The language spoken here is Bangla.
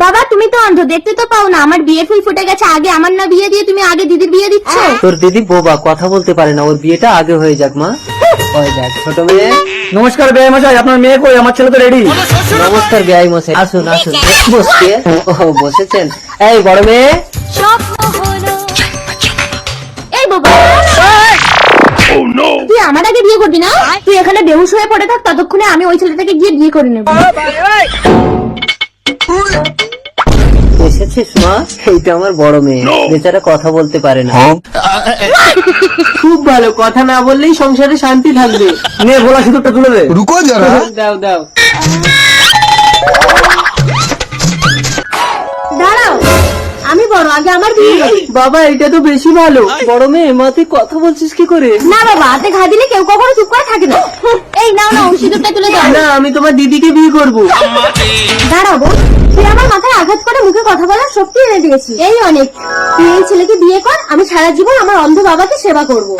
বাবা তুমি তো অন্ধ, দেখতে তো পাও না আমার বিয়ে ফুল ফুটে গেছে। আগে আমার না বিয়ে দিয়ে তুমি আগে দিদির বিয়ে দিচ্ছ। তোর দিদি বোবা, কথা বলতে পারে না, ওর বিয়েটা আগে হয়ে যাক মা। ওই দেখ ছোট মেয়ে। নমস্কার বেআই মশাই, আপনার মেয়ে কই? আমার ছেলে তো রেডি। নমস্কার বেআই মশাই, আসুন আসুন বসকে। ও বসেছেন। এই বড় মেয়ে, এই বাবা তুই আমার আগে বিয়ে করবি না? তুই এখানে বেহুশ হয়ে পড়ে থাক, ততক্ষণে আমি ওই ছেলেটাকে গিয়ে বিয়ে করে নেব। এসেছিস মা? এইটা আমার বড় মেয়ে, বেচারা কথা বলতে পারে না। খুব ভালো, কথা না বললেই সংসারে শান্তি থাকবে। নে ভোলা সিঁদুরটা তুলে দে। रुको जरा। দাও দাও। দাঁড়াও, আমি বড়, আগে আমার বিয়ে হবে। বাবা এটা তো বেশি ভালো। বড় মেয়ে, মা তুই কথা বলছিস কি করে? না বাবা, হাতে ঘা দিলে কেউ কখনো চুপ করে থাকে না। এই নাও নাও, সিঁদুরটা তুলে দাও। না, আমি তোমার দিদিকে বিয়ে করব। দাঁড়াবো, তুই আমার মাথায় আঘাত করে মুখে কথা বলার শক্তি এনে দিয়েছি, এই অনেক। তুই এই ছেলেকে বিয়ে কর, আমি সারা জীবন আমার অন্ধ বাবাকে সেবা করবো।